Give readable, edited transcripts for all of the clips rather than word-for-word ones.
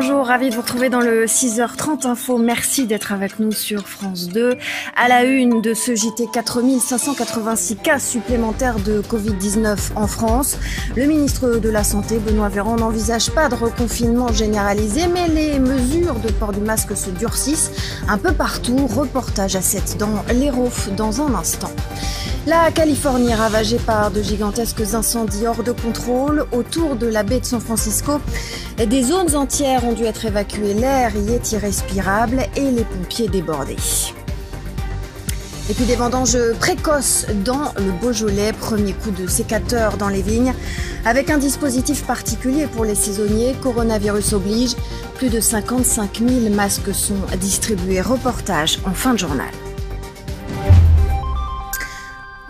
Bonjour, ravi de vous retrouver dans le 6h30 Info. Merci d'être avec nous sur France 2. À la une de ce JT, 4586 cas supplémentaires de Covid-19 en France. Le ministre de la Santé, Benoît Véran, n'envisage pas de reconfinement généralisé, mais les mesures de port du masque se durcissent un peu partout. Reportage à 7 dans l'Hérault dans un instant. La Californie ravagée par de gigantesques incendies hors de contrôle autour de la baie de San Francisco. Des zones entières ont dû être évacuées. L'air y est irrespirable et les pompiers débordés. Et puis des vendanges précoces dans le Beaujolais. Premier coup de sécateur dans les vignes. Avec un dispositif particulier pour les saisonniers, coronavirus oblige. Plus de 55 000 masques sont distribués. Reportage en fin de journal.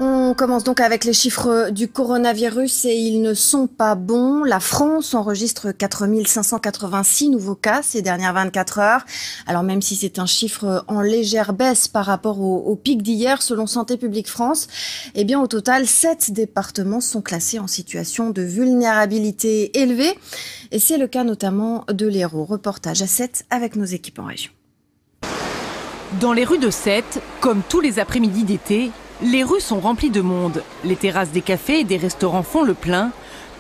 On commence donc avec les chiffres du coronavirus et ils ne sont pas bons. La France enregistre 4 586 nouveaux cas ces dernières 24 heures. Alors même si c'est un chiffre en légère baisse par rapport au pic d'hier, selon Santé publique France, eh bien au total, 7 départements sont classés en situation de vulnérabilité élevée. Et c'est le cas notamment de l'Hérault. Reportage à 7 avec nos équipes en région. Dans les rues de Sète, comme tous les après-midi d'été, les rues sont remplies de monde. Les terrasses des cafés et des restaurants font le plein,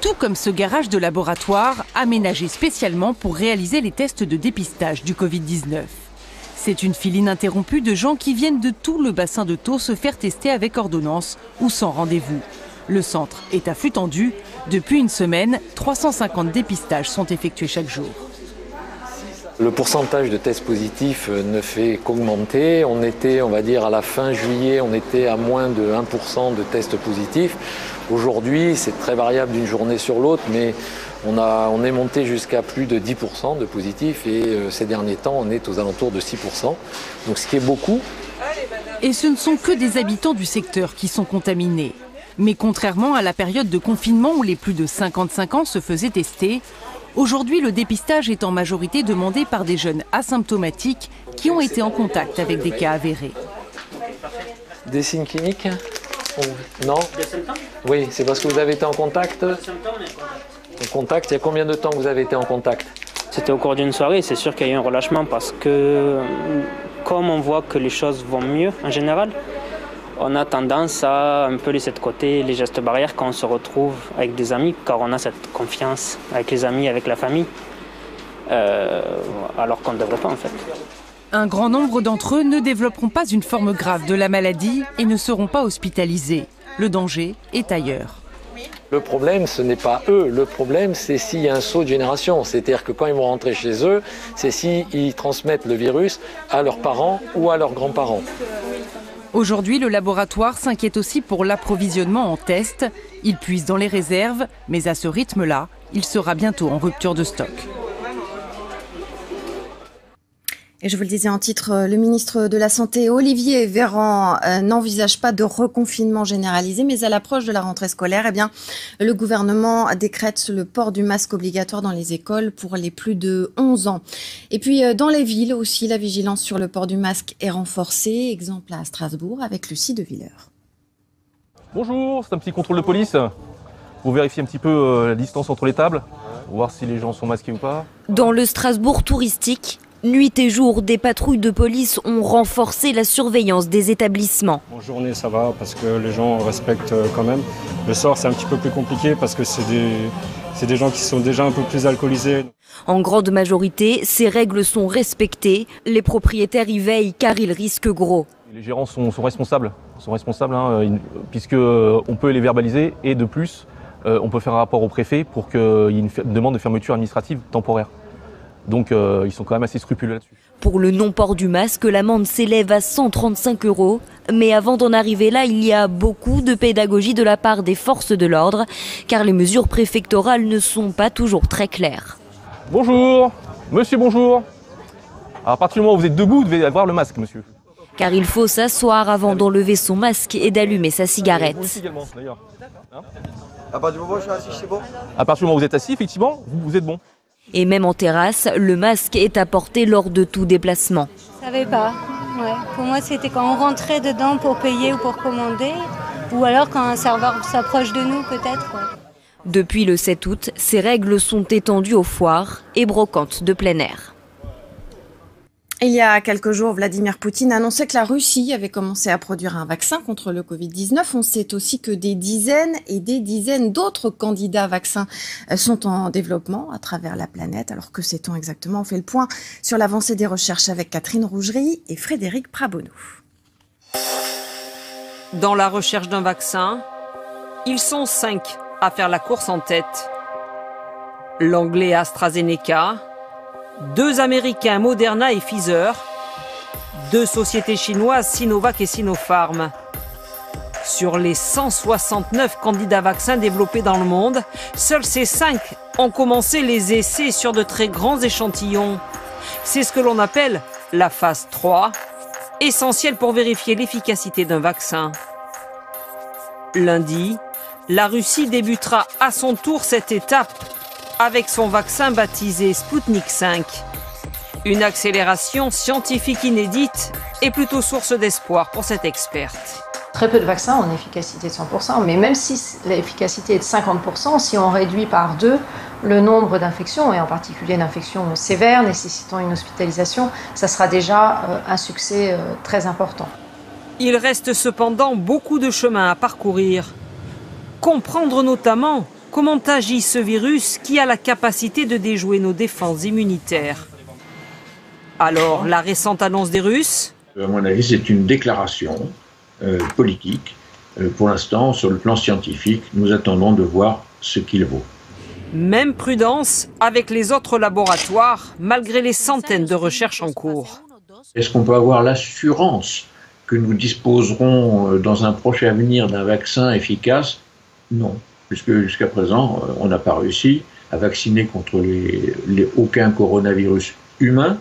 tout comme ce garage de laboratoire aménagé spécialement pour réaliser les tests de dépistage du Covid-19. C'est une file ininterrompue de gens qui viennent de tout le bassin de Thau se faire tester avec ordonnance ou sans rendez-vous. Le centre est à flux tendu. Depuis une semaine, 350 dépistages sont effectués chaque jour. Le pourcentage de tests positifs ne fait qu'augmenter. On était, on va dire, à la fin juillet, on était à moins de 1% de tests positifs. Aujourd'hui, c'est très variable d'une journée sur l'autre, mais on est monté jusqu'à plus de 10% de positifs et ces derniers temps, on est aux alentours de 6%. Donc ce qui est beaucoup. Et ce ne sont que des habitants du secteur qui sont contaminés. Mais contrairement à la période de confinement où les plus de 55 ans se faisaient tester, aujourd'hui, le dépistage est en majorité demandé par des jeunes asymptomatiques qui ont été en contact avec des cas avérés. Des signes cliniques ? Non ? Des symptômes ? Oui, c'est parce que vous avez été en contact ? En contact, il y a combien de temps que vous avez été en contact ? C'était au cours d'une soirée, c'est sûr qu'il y a eu un relâchement parce que comme on voit que les choses vont mieux en général, on a tendance à un peu laisser de côté les gestes barrières quand on se retrouve avec des amis, car on a cette confiance avec les amis, avec la famille, alors qu'on ne devrait pas en fait. Un grand nombre d'entre eux ne développeront pas une forme grave de la maladie et ne seront pas hospitalisés. Le danger est ailleurs. Le problème, ce n'est pas eux. Le problème, c'est s'il y a un saut de génération. C'est-à-dire que quand ils vont rentrer chez eux, c'est s'ils transmettent le virus à leurs parents ou à leurs grands-parents. Aujourd'hui, le laboratoire s'inquiète aussi pour l'approvisionnement en tests. Il puise dans les réserves, mais à ce rythme-là, il sera bientôt en rupture de stock. Et je vous le disais en titre, le ministre de la Santé, Olivier Véran, n'envisage pas de reconfinement généralisé, mais à l'approche de la rentrée scolaire, eh bien, le gouvernement décrète le port du masque obligatoire dans les écoles pour les plus de 11 ans. Et puis, dans les villes aussi, la vigilance sur le port du masque est renforcée. Exemple à Strasbourg avec Lucie de Villers. Bonjour, c'est un petit contrôle de police. Vous vérifiez un petit peu la distance entre les tables, voir si les gens sont masqués ou pas. Dans le Strasbourg touristique, nuit et jour, des patrouilles de police ont renforcé la surveillance des établissements. En journée, ça va parce que les gens respectent quand même. Le soir, c'est un petit peu plus compliqué parce que c'est des gens qui sont déjà un peu plus alcoolisés. En grande majorité, ces règles sont respectées. Les propriétaires y veillent car ils risquent gros. Les gérants sont responsables, puisqu'on peut les verbaliser et de plus, on peut faire un rapport au préfet pour qu'il y ait une demande de fermeture administrative temporaire. Donc ils sont quand même assez scrupuleux là-dessus. Pour le non-port du masque, l'amende s'élève à 135 €. Mais avant d'en arriver là, il y a beaucoup de pédagogie de la part des forces de l'ordre, car les mesures préfectorales ne sont pas toujours très claires. Bonjour, monsieur, bonjour. Alors, à partir du moment où vous êtes debout, vous devez avoir le masque, monsieur. Car il faut s'asseoir avant d'enlever son masque et d'allumer sa cigarette. Moi aussi également, d'ailleurs. À partir du moment où je suis assis, c'est bon ? À partir du moment où vous êtes assis, effectivement, vous êtes bon. Et même en terrasse, le masque est à porter lors de tout déplacement. Je savais pas. Ouais. Pour moi, c'était quand on rentrait dedans pour payer ou pour commander, ou alors quand un serveur s'approche de nous, peut-être. Ouais. Depuis le 7 août, ces règles sont étendues aux foires et brocantes de plein air. Il y a quelques jours, Vladimir Poutine annonçait que la Russie avait commencé à produire un vaccin contre le Covid-19. On sait aussi que des dizaines et des dizaines d'autres candidats vaccins sont en développement à travers la planète. Alors que sait-on exactement? On fait le point sur l'avancée des recherches avec Catherine Rougerie et Frédéric Prabonneau. Dans la recherche d'un vaccin, ils sont 5 à faire la course en tête. L'anglais AstraZeneca, 2 Américains Moderna et Pfizer, 2 sociétés chinoises Sinovac et Sinopharm. Sur les 169 candidats vaccins développés dans le monde, seuls ces 5 ont commencé les essais sur de très grands échantillons. C'est ce que l'on appelle la phase 3, essentielle pour vérifier l'efficacité d'un vaccin. Lundi, la Russie débutera à son tour cette étape avec son vaccin baptisé Sputnik V. Une accélération scientifique inédite et plutôt source d'espoir pour cette experte. Très peu de vaccins ont une efficacité de 100%, mais même si l'efficacité est de 50%, si on réduit par 2 le nombre d'infections, et en particulier d'infections sévères nécessitant une hospitalisation, ça sera déjà un succès très important. Il reste cependant beaucoup de chemin à parcourir. Comprendre notamment comment agit ce virus qui a la capacité de déjouer nos défenses immunitaires. Alors, la récente annonce des Russes? À mon avis, c'est une déclaration politique. Pour l'instant, sur le plan scientifique, nous attendons de voir ce qu'il vaut. Même prudence avec les autres laboratoires, malgré les centaines de recherches en cours. Est-ce qu'on peut avoir l'assurance que nous disposerons dans un proche avenir d'un vaccin efficace? Non, puisque jusqu'à présent, on n'a pas réussi à vacciner contre aucun coronavirus humain.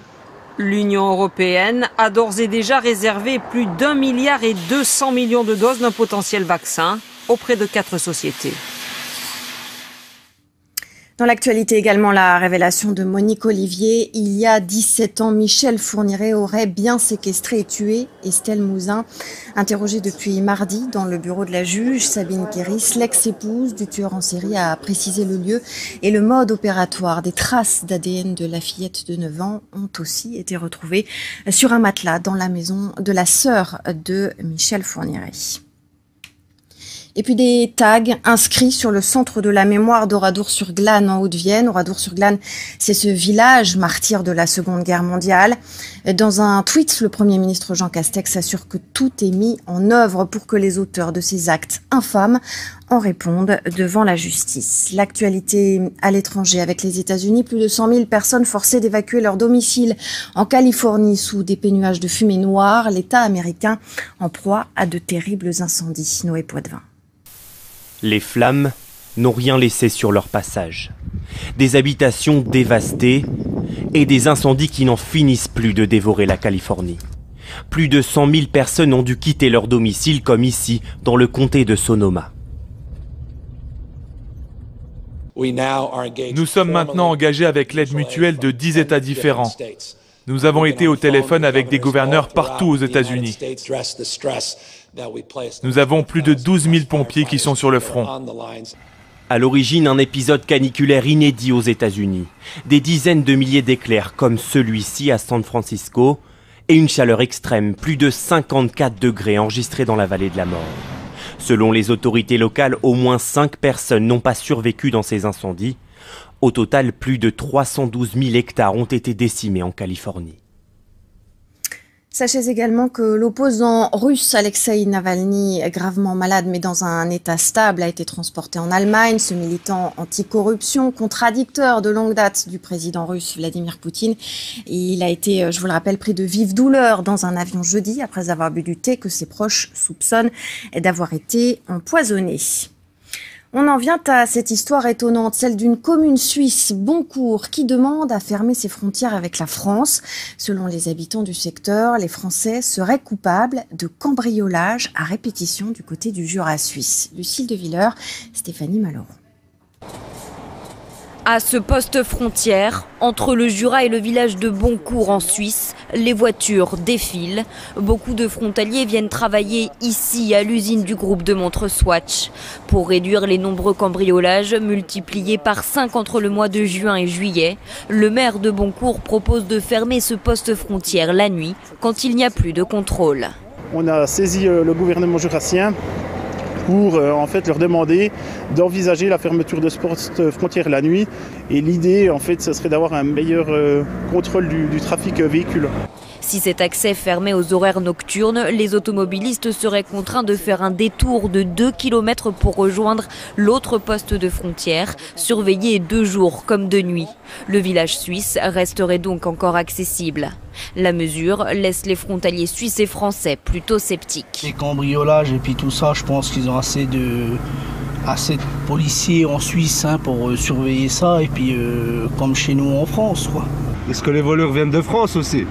L'Union européenne a d'ores et déjà réservé plus d'1,2 milliard de doses d'un potentiel vaccin auprès de 4 sociétés. Dans l'actualité également, la révélation de Monique Olivier. Il y a 17 ans, Michel Fourniret aurait bien séquestré et tué Estelle Mouzin. Interrogée depuis mardi dans le bureau de la juge, Sabine Kéris, l'ex-épouse du tueur en série, a précisé le lieu et le mode opératoire. Des traces d'ADN de la fillette de 9 ans ont aussi été retrouvées sur un matelas dans la maison de la sœur de Michel Fourniret. Et puis des tags inscrits sur le centre de la mémoire d'Oradour-sur-Glane en Haute-Vienne. Oradour-sur-Glane, c'est ce village martyr de la Seconde Guerre mondiale. Dans un tweet, le Premier ministre Jean Castex assure que tout est mis en œuvre pour que les auteurs de ces actes infâmes en répondent devant la justice. L'actualité à l'étranger avec les États-Unis, plus de 100 000 personnes forcées d'évacuer leur domicile en Californie sous des nuages de fumée noire. L'État américain en proie à de terribles incendies. Noé Poitvin. Les flammes n'ont rien laissé sur leur passage. Des habitations dévastées et des incendies qui n'en finissent plus de dévorer la Californie. Plus de 100 000 personnes ont dû quitter leur domicile, comme ici, dans le comté de Sonoma. Nous sommes maintenant engagés avec l'aide mutuelle de 10 États différents. Nous avons été au téléphone avec des gouverneurs partout aux États-Unis. Nous avons plus de 12 000 pompiers qui sont sur le front. À l'origine, un épisode caniculaire inédit aux États-Unis. Des dizaines de milliers d'éclairs comme celui-ci à San Francisco et une chaleur extrême, plus de 54 degrés enregistrés dans la vallée de la mort. Selon les autorités locales, au moins 5 personnes n'ont pas survécu dans ces incendies. Au total, plus de 312 000 hectares ont été décimés en Californie. Sachez également que l'opposant russe Alexeï Navalny, gravement malade mais dans un état stable, a été transporté en Allemagne. Ce militant anticorruption, contradicteur de longue date du président russe Vladimir Poutine. Il a été, je vous le rappelle, pris de vive douleur dans un avion jeudi après avoir bu du thé que ses proches soupçonnent d'avoir été empoisonné. On en vient à cette histoire étonnante, celle d'une commune suisse, Boncourt, qui demande à fermer ses frontières avec la France. Selon les habitants du secteur, les Français seraient coupables de cambriolage à répétition du côté du Jura suisse. Lucille de Villers, Stéphanie Malraux. À ce poste frontière, entre le Jura et le village de Boncourt en Suisse, les voitures défilent. Beaucoup de frontaliers viennent travailler ici à l'usine du groupe de montres Swatch. Pour réduire les nombreux cambriolages multipliés par 5 entre le mois de juin et juillet, le maire de Boncourt propose de fermer ce poste frontière la nuit quand il n'y a plus de contrôle. On a saisi le gouvernement jurassien pour en fait leur demander d'envisager la fermeture de ce poste frontière la nuit. Et l'idée, en fait, ce serait d'avoir un meilleur contrôle du trafic véhicule. Si cet accès fermait aux horaires nocturnes, les automobilistes seraient contraints de faire un détour de 2 km pour rejoindre l'autre poste de frontière, surveillé 2 jours comme de nuit. Le village suisse resterait donc encore accessible. La mesure laisse les frontaliers suisses et français plutôt sceptiques. Les cambriolages et puis tout ça, je pense qu'ils ont assez de policiers en Suisse pour surveiller ça, et puis comme chez nous en France, quoi. Est-ce que les voleurs viennent de France aussi?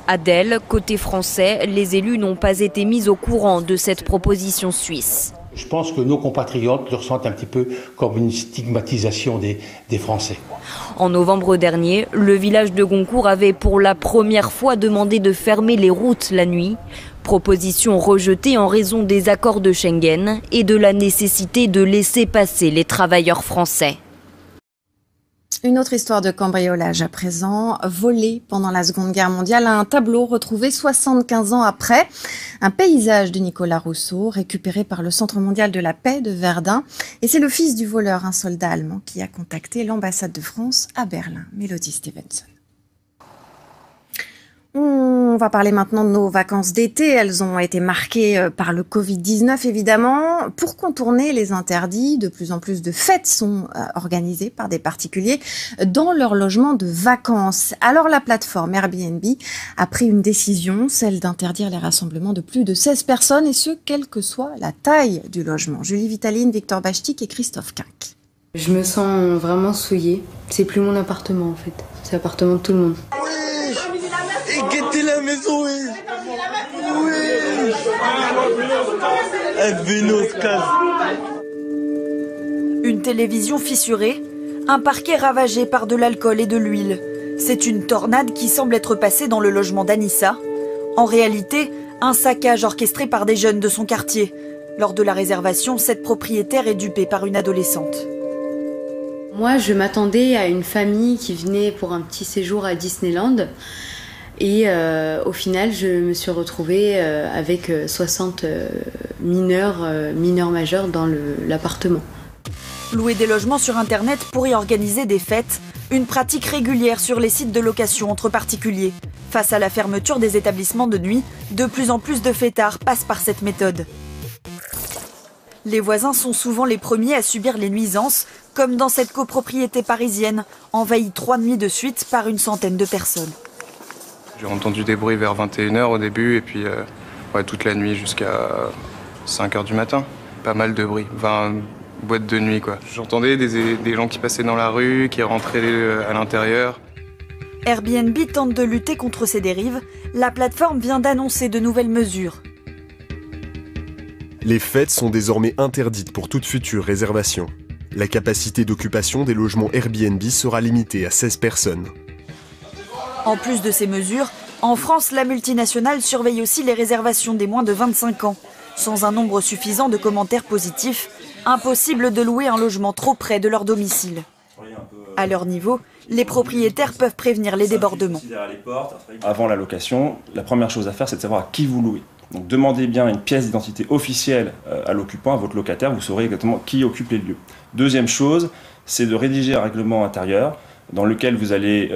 Adèle, côté français, les élus n'ont pas été mis au courant de cette proposition suisse. Je pense que nos compatriotes le ressentent un petit peu comme une stigmatisation des Français. En novembre dernier, le village de Goncourt avait pour la première fois demandé de fermer les routes la nuit. Proposition rejetée en raison des accords de Schengen et de la nécessité de laisser passer les travailleurs français. Une autre histoire de cambriolage à présent, volé pendant la Seconde Guerre mondiale, un tableau retrouvé 75 ans après, un paysage de Nicolas Rousseau récupéré par le Centre mondial de la paix de Verdun. Et c'est le fils du voleur, un soldat allemand, qui a contacté l'ambassade de France à Berlin. Mélodie Stevenson. On va parler maintenant de nos vacances d'été. Elles ont été marquées par le Covid-19, évidemment. Pour contourner les interdits, de plus en plus de fêtes sont organisées par des particuliers dans leur logement de vacances. Alors la plateforme Airbnb a pris une décision, celle d'interdire les rassemblements de plus de 16 personnes, et ce, quelle que soit la taille du logement. Julie Vitaline, Victor Bachtik et Christophe Quinck. Je me sens vraiment souillée. C'est plus mon appartement, en fait. C'est l'appartement de tout le monde. Et guettez la maison, oui. Oui. Une télévision fissurée, un parquet ravagé par de l'alcool et de l'huile. C'est une tornade qui semble être passée dans le logement d'Anissa. En réalité, un saccage orchestré par des jeunes de son quartier. Lors de la réservation, cette propriétaire est dupée par une adolescente. Moi, je m'attendais à une famille qui venait pour un petit séjour à Disneyland. Et au final, je me suis retrouvée avec 60 mineurs majeurs dans l'appartement. Louer des logements sur Internet pour y organiser des fêtes, une pratique régulière sur les sites de location entre particuliers. Face à la fermeture des établissements de nuit, de plus en plus de fêtards passent par cette méthode. Les voisins sont souvent les premiers à subir les nuisances, comme dans cette copropriété parisienne, envahie 3 nuits de suite par une centaine de personnes. J'ai entendu des bruits vers 21h au début et puis toute la nuit jusqu'à 5h du matin. Pas mal de bruit, 20 boîtes de nuit quoi. J'entendais des gens qui passaient dans la rue, qui rentraient à l'intérieur. Airbnb tente de lutter contre ces dérives. La plateforme vient d'annoncer de nouvelles mesures. Les fêtes sont désormais interdites pour toute future réservation. La capacité d'occupation des logements Airbnb sera limitée à 16 personnes. En plus de ces mesures, en France, la multinationale surveille aussi les réservations des moins de 25 ans. Sans un nombre suffisant de commentaires positifs, impossible de louer un logement trop près de leur domicile. À leur niveau, les propriétaires peuvent prévenir les débordements. Avant la location, la première chose à faire, c'est de savoir à qui vous louez. Donc demandez bien une pièce d'identité officielle à l'occupant, à votre locataire, vous saurez exactement qui occupe les lieux. Deuxième chose, c'est de rédiger un règlement intérieur dans lequel vous allez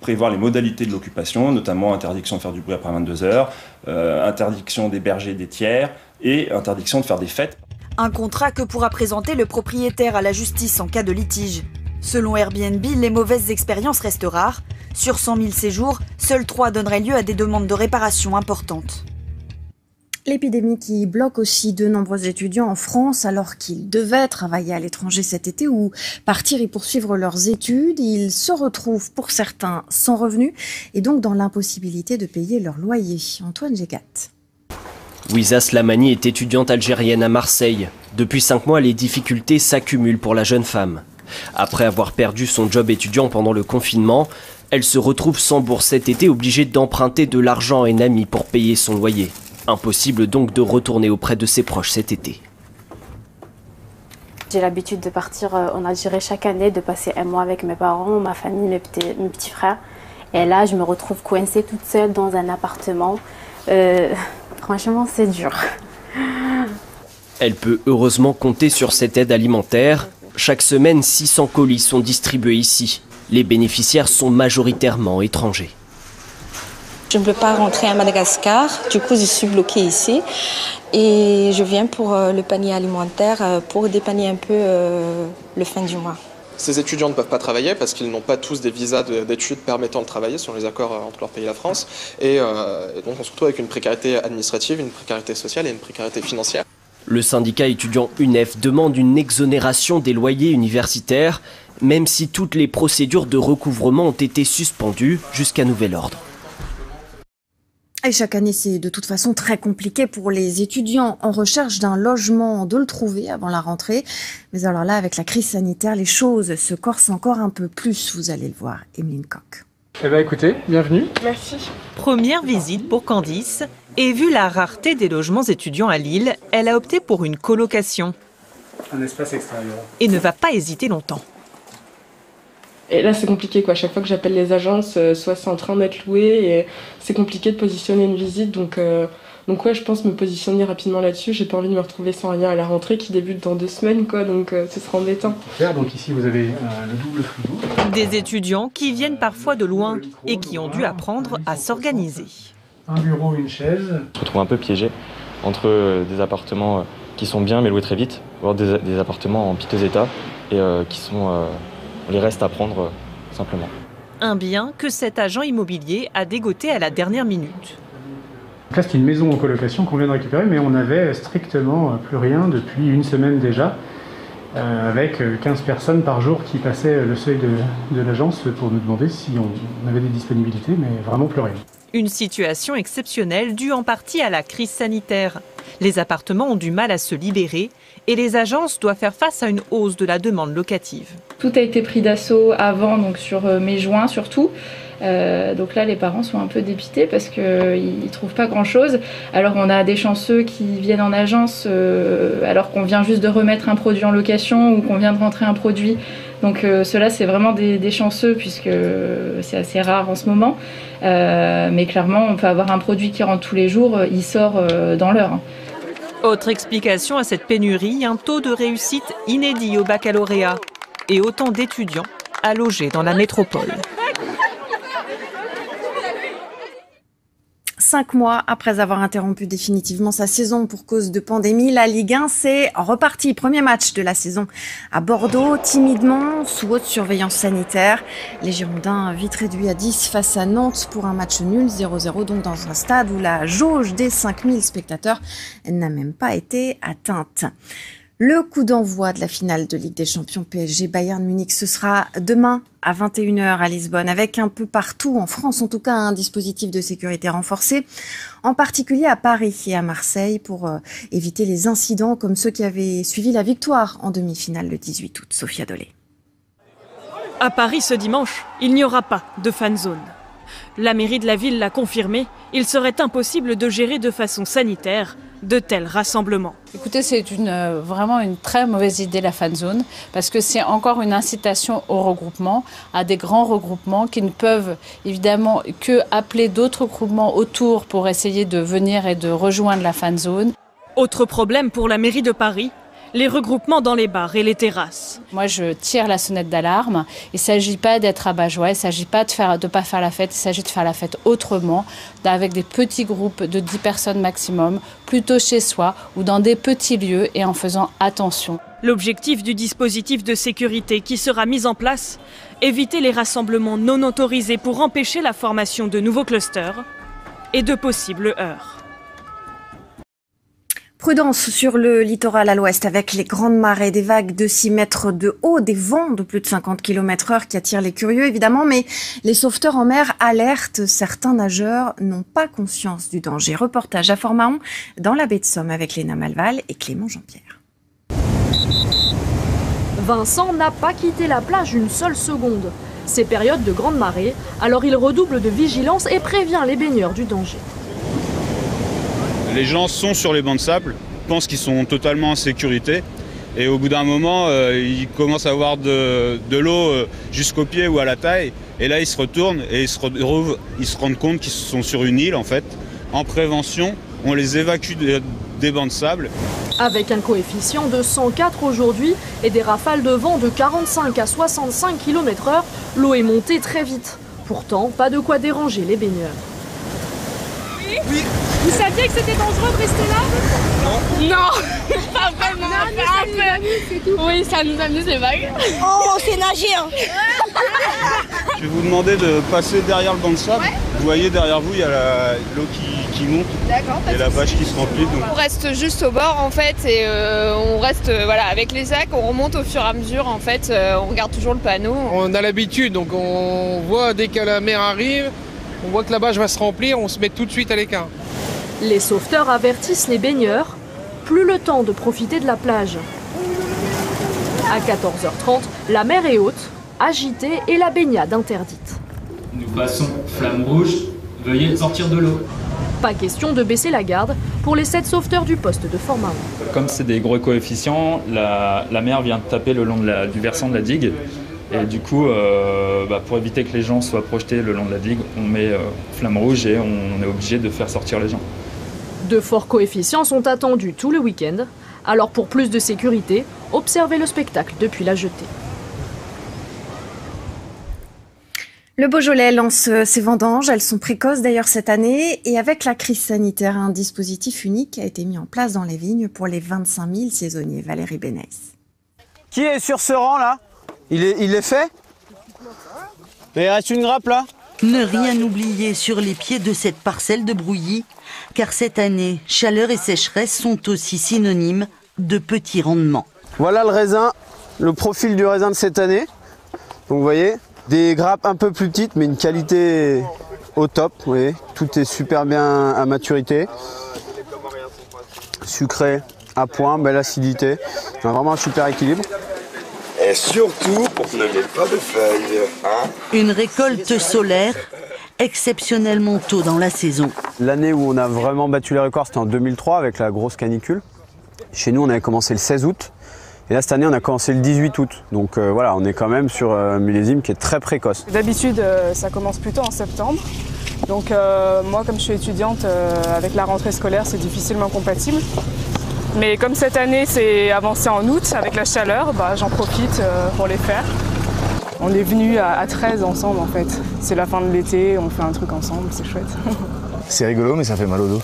prévoir les modalités de l'occupation, notamment interdiction de faire du bruit après 22h, interdiction d'héberger des tiers et interdiction de faire des fêtes. Un contrat que pourra présenter le propriétaire à la justice en cas de litige. Selon Airbnb, les mauvaises expériences restent rares. Sur 100 000 séjours, seuls 3 donneraient lieu à des demandes de réparation importantes. L'épidémie qui bloque aussi de nombreux étudiants en France alors qu'ils devaient travailler à l'étranger cet été ou partir y poursuivre leurs études. Ils se retrouvent pour certains sans revenus et donc dans l'impossibilité de payer leur loyer. Antoine Gégat. Ouiza Slamani est étudiante algérienne à Marseille. Depuis 5 mois, les difficultés s'accumulent pour la jeune femme. Après avoir perdu son job étudiant pendant le confinement, elle se retrouve sans bourse cet été, obligée d'emprunter de l'argent à une amie pour payer son loyer. Impossible donc de retourner auprès de ses proches cet été. J'ai l'habitude de partir en Algérie chaque année, de passer un mois avec mes parents, ma famille, mes petits frères. Et là, je me retrouve coincée toute seule dans un appartement. Franchement, c'est dur. Elle peut heureusement compter sur cette aide alimentaire. Chaque semaine, 600 colis sont distribués ici. Les bénéficiaires sont majoritairement étrangers. Je ne peux pas rentrer à Madagascar, du coup je suis bloquée ici. Et je viens pour le panier alimentaire, pour dépanner un peu le fin du mois. Ces étudiants ne peuvent pas travailler parce qu'ils n'ont pas tous des visas d'études permettant de travailler selon les accords entre leur pays et la France. Et donc on se retrouve avec une précarité administrative, une précarité sociale et une précarité financière. Le syndicat étudiant UNEF demande une exonération des loyers universitaires, même si toutes les procédures de recouvrement ont été suspendues jusqu'à nouvel ordre. Et chaque année, c'est de toute façon très compliqué pour les étudiants en recherche d'un logement de le trouver avant la rentrée. Mais alors là, avec la crise sanitaire, les choses se corsent encore un peu plus, vous allez le voir. Emeline Koch. Eh bien écoutez, bienvenue. Merci. Première visite pour Candice. Et vu la rareté des logements étudiants à Lille, elle a opté pour une colocation. Un espace extérieur. Et ne va pas hésiter longtemps. Et là, c'est compliqué, quoi. Chaque fois que j'appelle les agences, soit c'est en train d'être loué, et c'est compliqué de positionner une visite. Donc ouais, je pense me positionner rapidement là-dessus. J'ai pas envie de me retrouver sans rien à la rentrée qui débute dans 2 semaines, quoi. Donc ce sera embêtant. Donc ici, vous avez le double frigo. Des étudiants qui viennent parfois de loin et qui ont dû apprendre à s'organiser. Un bureau, une chaise. On se retrouve un peu piégé entre des appartements qui sont bien mais loués très vite, voire des appartements en piteux état et qui sont... les restes à prendre simplement. Un bien que cet agent immobilier a dégoté à la dernière minute. Là, c'est une maison en colocation qu'on vient de récupérer, mais on n'avait strictement plus rien depuis une semaine déjà, avec 15 personnes par jour qui passaient le seuil de l'agence pour nous demander si on avait des disponibilités, mais vraiment plus rien. Une situation exceptionnelle due en partie à la crise sanitaire. Les appartements ont du mal à se libérer et les agences doivent faire face à une hausse de la demande locative. Tout a été pris d'assaut avant, donc sur mai-juin surtout. Donc là, les parents sont un peu dépités parce qu'ils ne trouvent pas grand-chose. Alors on a des chanceux qui viennent en agence alors qu'on vient juste de remettre un produit en location ou qu'on vient de rentrer un produit. Donc ceux-là, c'est vraiment des chanceux puisque c'est assez rare en ce moment. Mais clairement, on peut avoir un produit qui rentre tous les jours, il sort dans l'heure. Autre explication à cette pénurie, un taux de réussite inédit au baccalauréat et autant d'étudiants à loger dans la métropole. 5 mois après avoir interrompu définitivement sa saison pour cause de pandémie, la Ligue 1 c'est reparti. Premier match de la saison à Bordeaux, timidement, sous haute surveillance sanitaire. Les Girondins vite réduits à 10 face à Nantes pour un match nul, 0-0 donc dans un stade où la jauge des 5000 spectateurs n'a même pas été atteinte. Le coup d'envoi de la finale de Ligue des Champions PSG Bayern Munich, ce sera demain à 21h à Lisbonne, avec un peu partout en France, en tout cas un dispositif de sécurité renforcé, en particulier à Paris et à Marseille, pour éviter les incidents comme ceux qui avaient suivi la victoire en demi-finale le 18 août. Sophia Dolé. À Paris ce dimanche, il n'y aura pas de fan zone. La mairie de la ville l'a confirmé, il serait impossible de gérer de façon sanitaire de tels rassemblements. Écoutez, c'est vraiment une très mauvaise idée la fan zone, parce que c'est encore une incitation au regroupement, à des grands regroupements qui ne peuvent évidemment que appeler d'autres groupements autour pour essayer de venir et de rejoindre la fan zone. Autre problème pour la mairie de Paris, les regroupements dans les bars et les terrasses. Moi, je tire la sonnette d'alarme. Il ne s'agit pas d'être rabat-joie, il ne s'agit pas de pas faire la fête, il s'agit de faire la fête autrement, avec des petits groupes de 10 personnes maximum, plutôt chez soi ou dans des petits lieux et en faisant attention. L'objectif du dispositif de sécurité qui sera mis en place, éviter les rassemblements non autorisés pour empêcher la formation de nouveaux clusters et de possibles heurts. Prudence sur le littoral à l'ouest avec les grandes marées, des vagues de 6 mètres de haut, des vents de plus de 50 km/h qui attirent les curieux évidemment, mais les sauveteurs en mer alertent, certains nageurs n'ont pas conscience du danger. Reportage à Fort-Mahon dans la baie de Somme avec Léna Malval et Clément Jean-Pierre. Vincent n'a pas quitté la plage une seule seconde. C'est période de grande marée, alors il redouble de vigilance et prévient les baigneurs du danger. Les gens sont sur les bancs de sable, pensent qu'ils sont totalement en sécurité. Et au bout d'un moment, ils commencent à avoir de l'eau jusqu'aux pieds ou à la taille. Et là, ils se retournent et ils se rendent compte qu'ils sont sur une île, en fait. En prévention, on les évacue des bancs de sable. Avec un coefficient de 104 aujourd'hui et des rafales de vent de 45 à 65 km/h, l'eau est montée très vite. Pourtant, pas de quoi déranger les baigneurs. Oui. Vous saviez que c'était dangereux de rester là? Non, pas vraiment. Oui, ça nous amuse les vagues. Oh, on sait nager. Hein. Je vais vous demander de passer derrière le banc de sable. Ouais. Vous voyez derrière vous, il y a l'eau qui monte et la bâche qui se remplit. Donc... On reste juste au bord en fait et on reste voilà, avec les sacs, on remonte au fur et à mesure en fait, on regarde toujours le panneau. On a l'habitude, donc on voit dès que la mer arrive, on voit que la bâche va se remplir, on se met tout de suite à l'écart. Les sauveteurs avertissent les baigneurs, plus le temps de profiter de la plage. À 14h30, la mer est haute, agitée et la baignade interdite. Nous passons flamme rouge, veuillez sortir de l'eau. Pas question de baisser la garde pour les 7 sauveteurs du poste de Fort Mahon. Comme c'est des gros coefficients, la mer vient taper le long du versant de la digue. Et du coup, pour éviter que les gens soient projetés le long de la digue, on met flamme rouge et on est obligé de faire sortir les gens. De forts coefficients sont attendus tout le week-end. Alors pour plus de sécurité, observez le spectacle depuis la jetée. Le Beaujolais lance ses vendanges, elles sont précoces d'ailleurs cette année et avec la crise sanitaire, un dispositif unique a été mis en place dans les vignes pour les 25 000 saisonniers. Valérie Benaïs. Qui est sur ce rang là? Il est fait? Mais il reste une grappe là? Ne rien oublier sur les pieds de cette parcelle de Brouilly, car cette année, chaleur et sécheresse sont aussi synonymes de petits rendements. Voilà le raisin, le profil du raisin de cette année. Donc vous voyez, des grappes un peu plus petites, mais une qualité au top. Vous voyez, tout est super bien à maturité. Sucré, à point, belle acidité. Vraiment un super équilibre. Et surtout, pour qu'il n'y ait pas de feuilles. Hein. Une récolte solaire exceptionnellement tôt dans la saison. L'année où on a vraiment battu les records, c'était en 2003 avec la grosse canicule. Chez nous, on avait commencé le 16 août. Et là, cette année, on a commencé le 18 août. Donc voilà, on est quand même sur un millésime qui est très précoce. D'habitude, ça commence plutôt en septembre. Donc moi, comme je suis étudiante, avec la rentrée scolaire, c'est difficilement compatible. Mais comme cette année, c'est avancé en août avec la chaleur, j'en profite pour les faire. On est venus à 13 ensemble en fait. C'est la fin de l'été, on fait un truc ensemble, c'est chouette. C'est rigolo, mais ça fait mal au dos.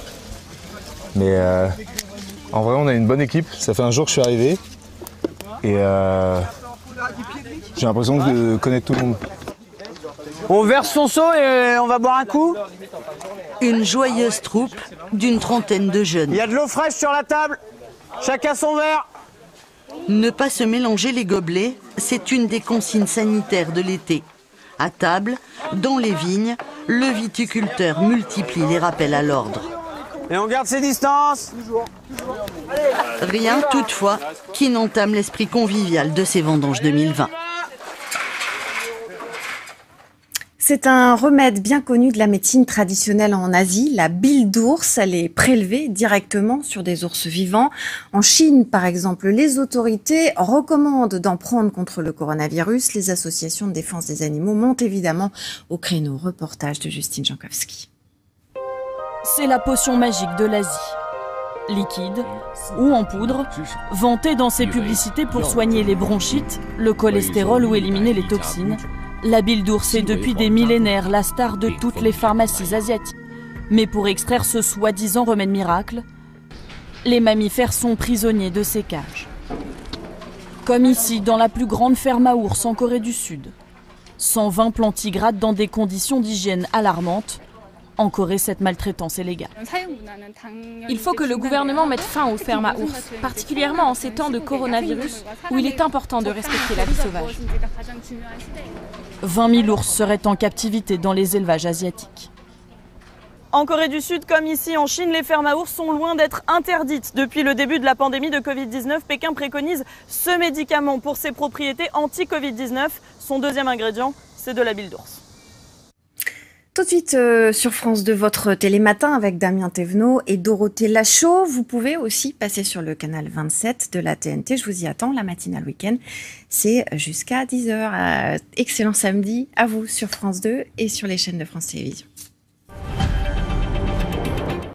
Mais en vrai, on a une bonne équipe. Ça fait un jour que je suis arrivé. Et j'ai l'impression de connaître tout le monde. On verse son seau et on va boire un coup. Une joyeuse troupe d'une trentaine de jeunes. Il y a de l'eau fraîche sur la table. Chacun son verre. Ne pas se mélanger les gobelets, c'est une des consignes sanitaires de l'été. À table, dans les vignes, le viticulteur multiplie les rappels à l'ordre. Et on garde ses distances. Rien, toutefois, qui n'entame l'esprit convivial de ces vendanges 2020. C'est un remède bien connu de la médecine traditionnelle en Asie, la bile d'ours. Elle est prélevée directement sur des ours vivants. En Chine, par exemple, les autorités recommandent d'en prendre contre le coronavirus. Les associations de défense des animaux montent évidemment au créneau. Reportage de Justine Jankowski. C'est la potion magique de l'Asie. Liquide ou en poudre, vantée dans ses publicités pour soigner les bronchites, le cholestérol ou éliminer les toxines, la bile d'ours est depuis des millénaires la star de toutes les pharmacies asiatiques. Mais pour extraire ce soi-disant remède miracle, les mammifères sont prisonniers de ces cages. Comme ici, dans la plus grande ferme à ours en Corée du Sud. 120 plantigrades dans des conditions d'hygiène alarmantes. En Corée, cette maltraitance est légale. Il faut que le gouvernement mette fin aux fermes à ours, particulièrement en ces temps de coronavirus où il est important de respecter la vie sauvage. 20 000 ours seraient en captivité dans les élevages asiatiques. En Corée du Sud, comme ici en Chine, les fermes à ours sont loin d'être interdites. Depuis le début de la pandémie de Covid-19, Pékin préconise ce médicament pour ses propriétés anti-Covid-19. Son deuxième ingrédient, c'est de la bile d'ours. Tout de suite sur France 2, votre télématin avec Damien Thévenot et Dorothée Lachaud. Vous pouvez aussi passer sur le canal 27 de la TNT. Je vous y attends, la matinale week-end. C'est jusqu'à 10h. Excellent samedi à vous sur France 2 et sur les chaînes de France Télévisions.